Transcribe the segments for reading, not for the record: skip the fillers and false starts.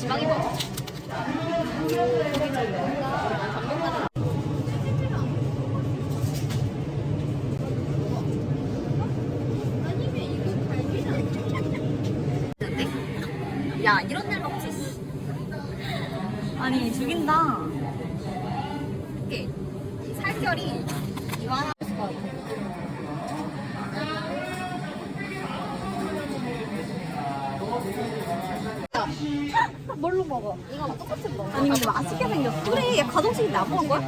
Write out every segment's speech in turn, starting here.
지방이 먹어. 야, 이런 날 먹지. 아니 죽인다. 이게 살결이 이거 하나. 뭘로 먹어? 이거 똑같은 거. 아니 근데 맛있게 생겼어. 그래, 얘 가정식이 나보는 거야?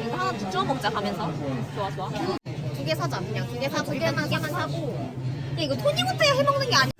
이거 하나 주워 먹자 가면서. 좋아 좋아. 두 개 사자. 그냥 두 개 사고 두 개만 사고. 근데 이거 토니부터 해 먹는 게 아니야.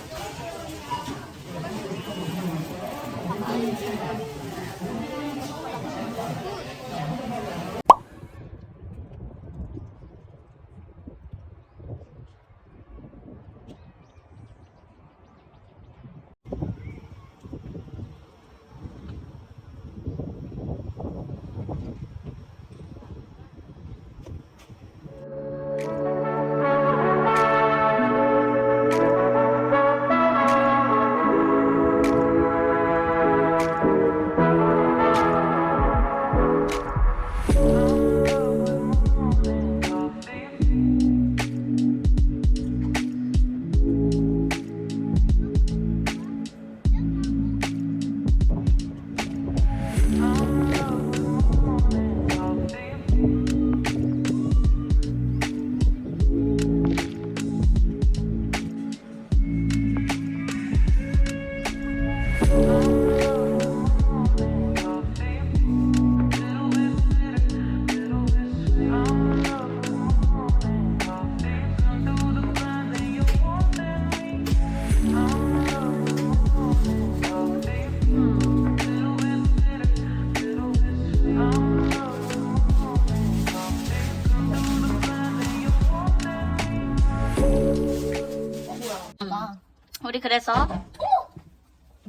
우리 그래서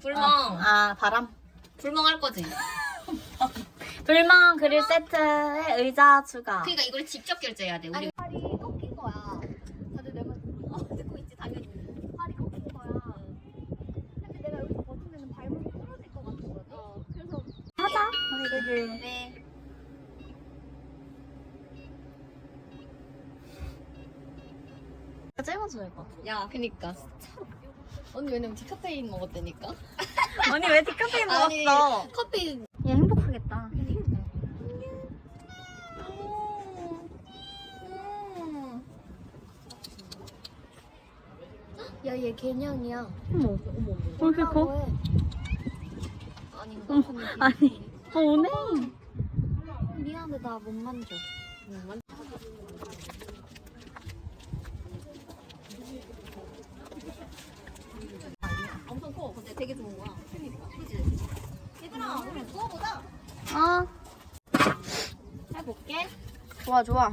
불멍. 바람. 불멍 할 거지. 불멍 그릴 세트에 의자 추가. 그러니까 이걸 직접 결제해야 돼. 우리. 팔이 꺾인 거야. 다들 내 말 듣고 있지 당연히. 팔이 꺾인 거야. 근데 내가 여기서 버티면 발목이 부러질 것 같은 거지. 그래서 하자. 우리 네. 찍어줘 이거. 야, 그니까. 언니 왜냐면 디카페인 먹었다니까? 언니 왜 디카페인 아니, 먹었어? 커피. 얘 행복하겠다. 야 얘 개냥이야. 어머. 왜 이렇게 커? 뭐해? 아닌가? 아니. 오네. 미안해 나 못 만져. 엄청 커. 근데 되게 좋은 거야. 그니까. 그치? 얘들아, 우리 구워보자. 해볼게. 좋아.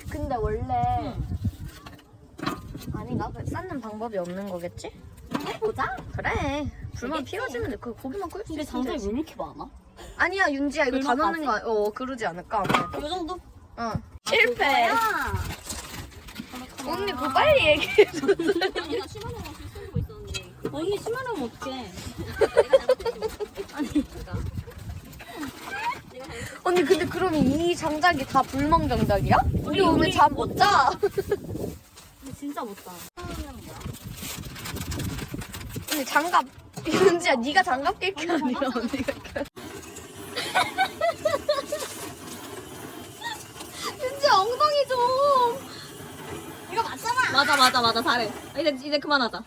근데 원래 아닌가? 쌓는 방법이 없는 거겠지? 해보자. 그래. 불만 피워지면 돼. 그 고기만 끓일 수 근데 있으면 장작이 되지. 왜 이렇게 많아? 아니야 윤지야 이거 다 불만까지? 넣는 거 그러지 않을까? 아무래도. 요 정도? 어. 실패. 언니 그거 빨리 얘기해. 아니, 나 10만 원만 쓰고 있었는데. 언니 심하면 어떡해. 언니 근데 그럼 이 장작이 다 불멍 장작이야? 우리 오늘 우리 잠 못 자. 근데 진짜 못다. 언니 장갑 윤지야 네가 장갑 낄 게 아니라 언니가 껴. 윤지야 엉덩이 좀. 이거 맞잖아. 맞아. 잘해. 이제 그만하자.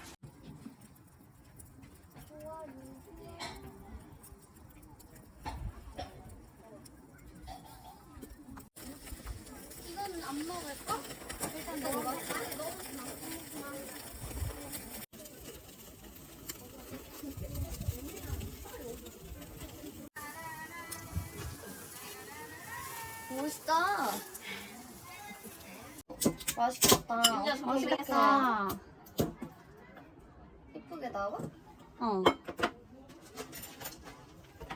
이거는 안 먹을까? 일단 먹어볼까? 멋있다. 맛있겠다. 진짜 맛있겠다. 예쁘게 나와? 어.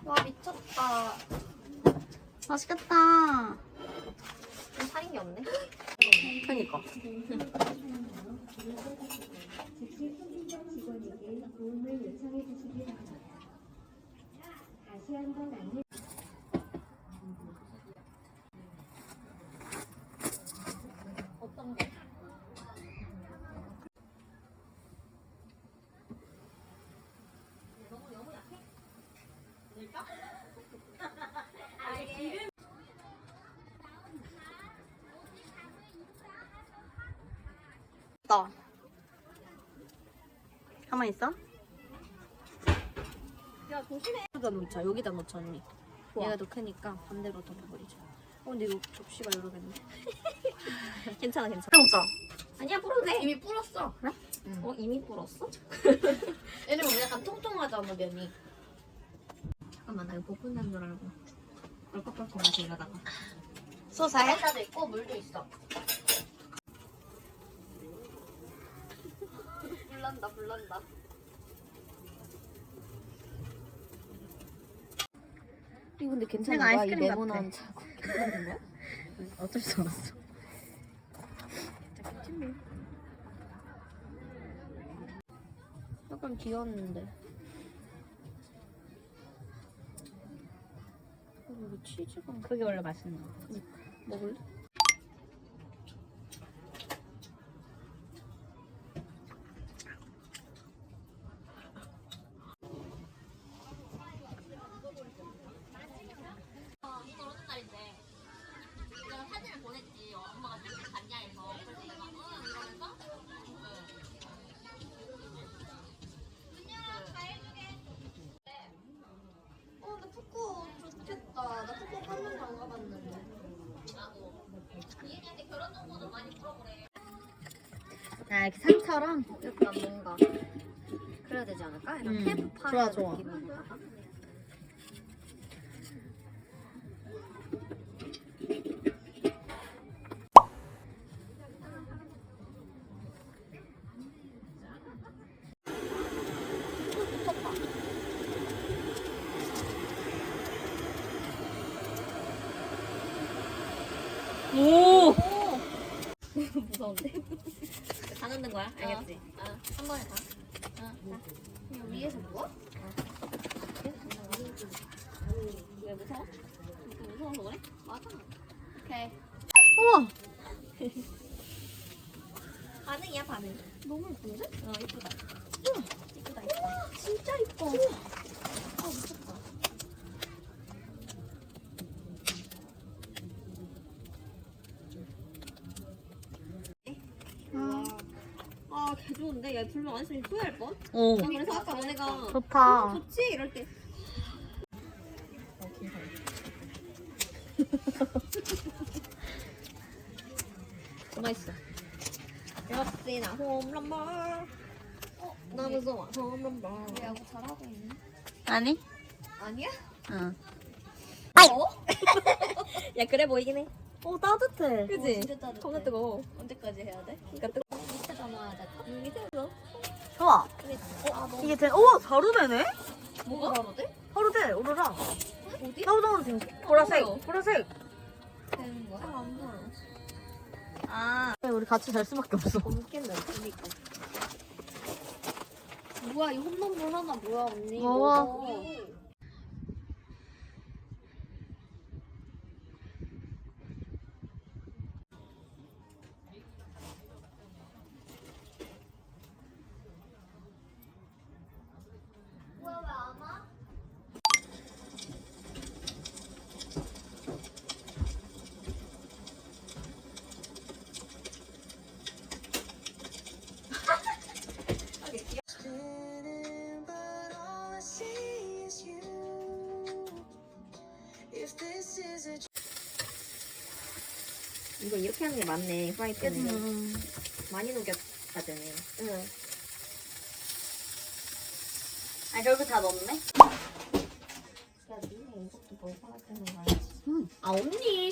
와 미쳤다. 맛있겠다. 좀 살인 게 없네. 그니까. 어떤 거? 너무 약해? 될까? 나. 가만히 있어. 야 조심해. 여기다 놓자. 여기다 놓자 언니. 좋아. 얘가 더 크니까 반대로 덮어버리자. 근데 이거 접시가 여러 개인데. 괜찮아 괜찮아. 먹자. 아니야 풀어도 돼. 이미 불었어. 그래? 이미 불었어? 얘는 오늘 약간 통통하잖아 면이. 잠깐만 나 이거 볶은 줄 알고 꿀꺽꿀꺽 마시 이러다가 소사해? 바다도 있고 물도 있어. 불난다 불난다. 이거 근데 괜찮은 내가 거야? 이 아이스크림 네모난 같아. 자국 괜찮은 거야? 어쩔 수 없어. 진짜 괜찮네. 약간 귀여웠는데. 이거 치즈가 그게 원래 맛있는 거. 먹을래? 나 푸꾸 좋겠다. 나 푸꾸 한 번도 안 가봤는데. 아 이렇게 산처럼. 약간 뭔가 그래야 되지 않을까? 약간 캠프파이어 좋아, 좋아. 느낌으로다가. 오. 무서운데? 다 넣는 거야? 알겠지? 한 번에 다. 그냥 위에서 뭐? 왜 무서워? 무서워서 그래? 맞아. 오케이. 우와. 반응이야 반응. 너무 예쁜데? 이쁘다. 이쁘다 이쁘다. 진짜 예뻐. 미쳤다. 개 좋은데? 야 불만 안 했으면 후회할 뻔? 오. 그래서 아까 너네가 좋다. 좋지? 이럴 때 맛있어. 역시 나 홈런볼. 나 무서워. 홈런볼. 야구 잘하고 있네. 아니? 아니야? 응. 야 그래 보이긴 해. 따뜻해. 그지? 진짜 따뜻해. 겁나 뜨거워. 언제까지 해야 돼? 그러니까 뜨거워. 밑에다 놔야 돼. 밑에서. 좋아. 이게 돼. 우와 바로 되네? 뭐가 바로 돼? 바로 돼. 오로라. 어디? 나오자마자 지금 보라색. 보여. 보라색. 되는 거야? 안 보여. 아. 우리 같이 잘 수밖에 없어. 웃긴다. 그니까. 뭐야 이 홈런볼 하나 뭐야 언니? 먹어. 먹어. 뭐야 왜안 와? 이거 이렇게 하는 게 맞네. 프라이팬에 많이 녹였다 되네. 응. 아 결국 다 넣었네? 야, 니네 이것도 뭘 사왔다는 거야? 아, 언니,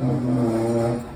간장은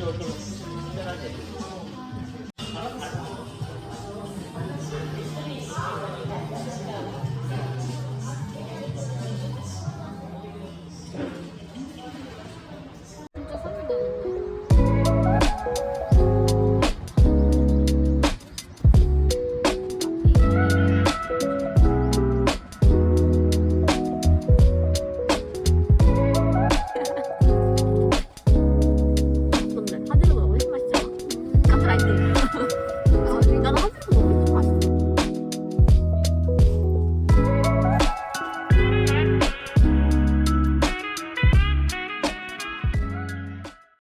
어떤가?